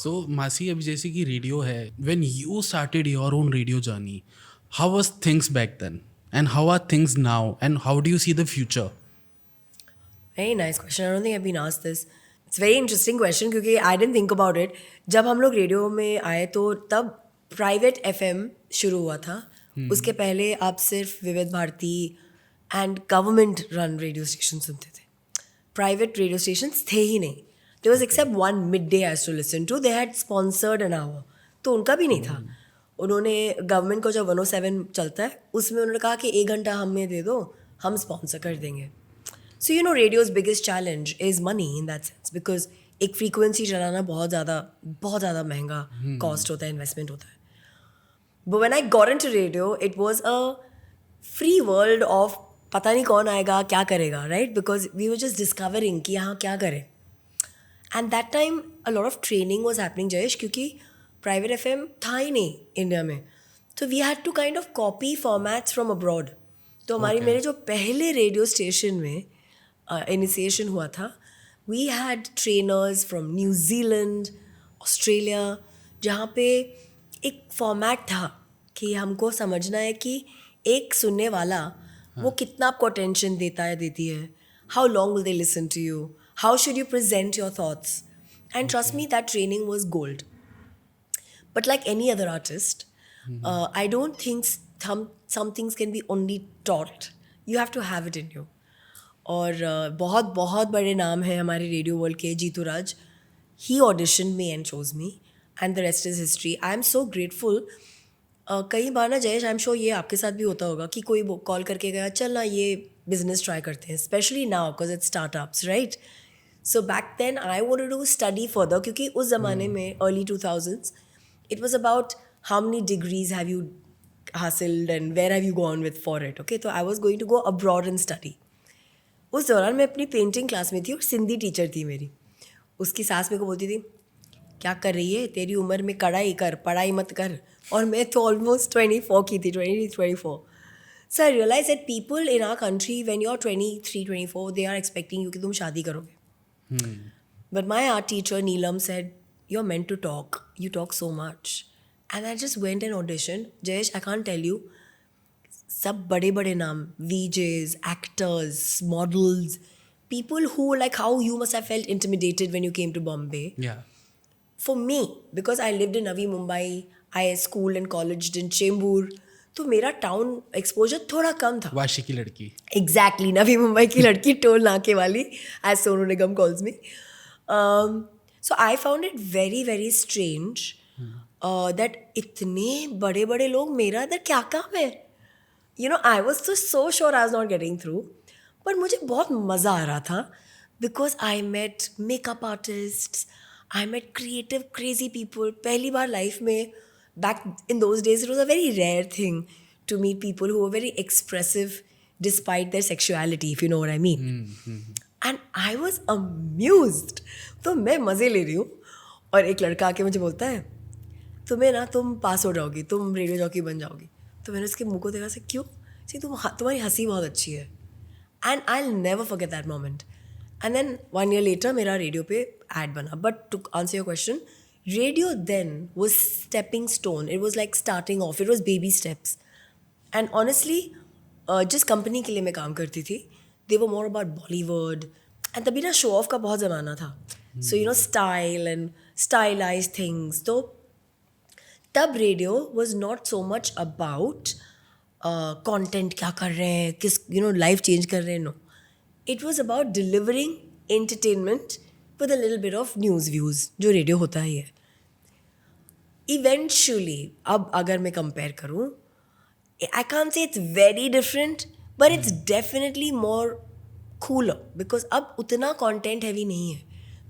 सो मासी, अभी जैसे कि रेडियो है, when you started your own radio journey, how was things back then and how are things now and how do you see the future? Very nice question. I don't think I've been asked this. It's a very interesting question क्योंकि I didn't think about it. जब हम लोग radio में आए तो तब private FM शुरू हुआ था. उसके पहले आप सिर्फ Vividh Bharati and government run radio station सुनते थे. प्राइवेट रेडियो स्टेशंस थे ही नहीं. There was except one midday I used to listen to. They had sponsored an hour. तो उनका भी नहीं था. उन्होंने गवर्नमेंट को जब 107 चलता है उसमें उन्होंने कहा कि 1 घंटा हमें दे दो, हम स्पॉन्सर कर देंगे. So you know radio's biggest challenge is money in that sense because एक frequency चलाना बहुत ज़्यादा महंगा cost होता है, investment होता है. But when I got into radio, it was a free world of पता नहीं कौन आएगा क्या करेगा, right? Because we were just discovering कि यहाँ क्या करें. And that time a lot of training was happening, Jayesh, क्योंकि private FM था ही नहीं इंडिया में. So we had to kind of copy formats from abroad. तो हमारी मेरे जो पहले रेडियो स्टेशन में इनिशिएशन हुआ था, we had trainers from New Zealand, Australia, जहाँ पे एक फॉर्मेट था कि हमको समझना है कि एक सुनने वाला वो कितना आपको अटेंशन देता है, देती है, how long will they listen to you, how should you present your thoughts. And trust me, that training was gold. But like any other artist, I don't think some things can be only taught. You have to have it in you. और बहुत बहुत बड़े नाम हैं हमारे radio world के. Jeetu Raj, he audition me and chose me and the rest is history. I am so grateful. कई बार ना जयेश, आई एम श्योर ये आपके साथ भी होता होगा कि कोई कॉल करके गया, चल ना ये बिजनेस ट्राई करते हैं, specially now because it's startups, right? So back then I wanted to study further क्योंकि उस ज़माने में early 2000s it was about how many degrees have you hustled and where have you gone with for it. Okay, so I was going to go abroad and study. उस दौरान मैं अपनी painting class में थी और Sindhi teacher थी मेरी. उसकी सास मेरे को बोलती थी, क्या कर रही है, तेरी उम्र में कढ़ाई कर, पढ़ाई मत कर. और मैं तो ऑलमोस्ट 24 की थी, 24. So I realized that people in our country, when you're 23, 24, they are expecting you कि तुम शादी करोगे. But my art teacher Neelam said, you're meant to talk. You talk so much. And I just went and auditioned. Jayesh, I can't tell you. सब बड़े बड़े नाम, VJs, actors, models, people who, like how you must have felt intimidated when you came to Bombay. Yeah. For me, because I lived in Navi Mumbai, I schooled and colleged in Chembur, तो मेरा town exposure थोड़ा कम था. वाशी की लड़की. Exactly, Navi Mumbai की लड़की, toll नाके वाली, as Sonu Nigam calls me. So I found it very, very strange that इतने बड़े बड़े लोग, मेरा इधर क्या काम है? You know, I was so sure I was not getting through. पर मुझे बहुत मज़ा आ रहा था because I met makeup artists, I met creative, crazy people. पहली बार लाइफ में, back in those days, it was a very rare thing to meet people who were very expressive despite their sexuality, if you know what I mean. And I was amused. तो मैं मज़े ले रही हूँ और एक लड़का आके मुझे बोलता है, तुम पास हो जाओगी, तुम रेडियो जॉकी बन जाओगी. तो मैंने उसके मुँह को देखा से, क्यों? तुम्हारी हंसी बहुत अच्छी है. And I will never forget that moment. And then 1 year later मेरा रेडियो पे ऐड बना. But to answer your question, radio then was stepping stone. It was like starting off, it was baby steps. And honestly जिस company के लिए मैं काम करती थी, they were more about Bollywood. And तभी ना शो ऑफ का बहुत ज़माना था. So you know, style and stylise things. तो तब radio was not so much about content क्या कर रहे हैं, किस लाइफ चेंज कर रहे हैं. No, it was about delivering entertainment with a little bit of news views, जो रेडियो होता ही है. इवेंचुअली अब अगर मैं कंपेयर करूँ, I can't say it's very different, but it's definitely more cooler because अब उतना content heavy नहीं है.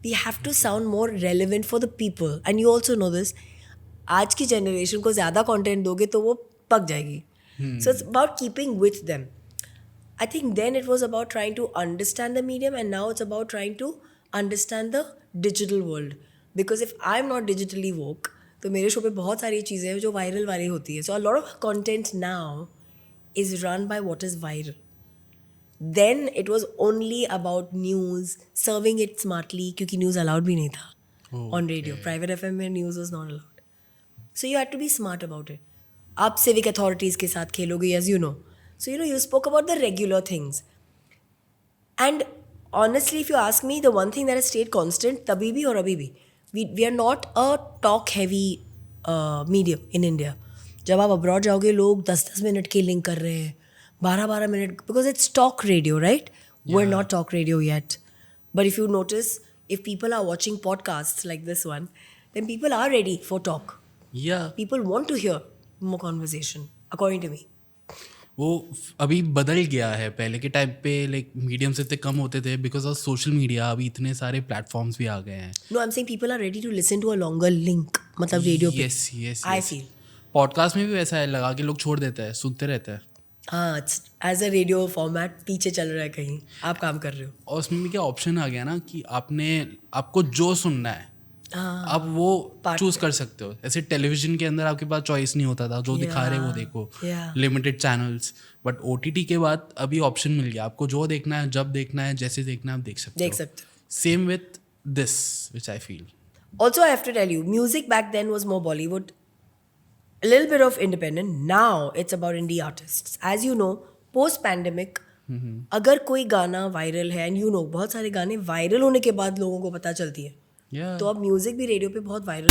We have to sound more relevant for the people. And you also know this, आज की generation को ज़्यादा content दोगे तो वो पक जाएगी. So it's about keeping with them. I think then it was about trying to understand the medium, and now it's about trying to understand the digital world. Because if I'm not digitally woke, तो मेरे show पे बहुत सारी चीज़ें हैं जो viral वाली होती है. So a lot of content now is run by what is viral. Then it was only about news, serving it smartly, क्योंकि न्यूज़ अलाउड भी नहीं था. on radio. Private FM में news was not allowed. So you had to be smart about it. आप civic authorities के साथ खेलोगे, as you know. So you spoke about the regular things. And honestly, if you ask me, the one thing that has stayed constant, तभी भी और अभी भी, we are not a talk heavy medium in India. जब आप abroad जाओगे, लोग 10-10 minute की लिंक कर रहे हैं, 12-12 minute, because it's talk radio, right? We're not talk radio yet. But if you notice, if people are watching podcasts like this one, then people are ready for talk. Yeah. People want to hear more conversation, according to me. वो अभी बदल गया है. पहले के time पे like mediums इतने कम होते थे बिकॉज ऑफ सोशल मीडिया. अभी इतने सारे प्लेटफॉर्म्स भी आ गए हैं. No, I'm saying people are ready to listen to a longer link. मतलब रेडियो पे. Yes. I feel. पॉडकास्ट में भी वैसा है, लगा के लोग छोड़ देते हैं, सुनते रहते हैं. हाँ, एज अ रेडियो फॉर्मेट पीछे चल रहा है कहीं, आप काम कर रहे हो. और उसमें भी क्या ऑप्शन आ गया ना कि आपको जो सुनना है आप वो चूज कर सकते हो. ऐसे टेलीविजन के अंदर आपके पास चॉइस नहीं होता था, जो दिखा रहे वो देखो, लिमिटेड चैनल्स. बट OTT के बाद अभी ऑप्शन मिल गया, आपको जो देखना है, जब देखना है, जैसे देखना है, आप देख सकते हो. Same with this which I feel. Also, I have to tell you, music back then was more Bollywood, a little bit of independent. Now it's about indie artists. As you know, post-pandemic, अगर कोई गाना viral है, and बहुत सारे गाने viral होने के बाद लोगों को पता चलती है, तो अब म्यूजिक भी रेडियो पे बहुत वायरल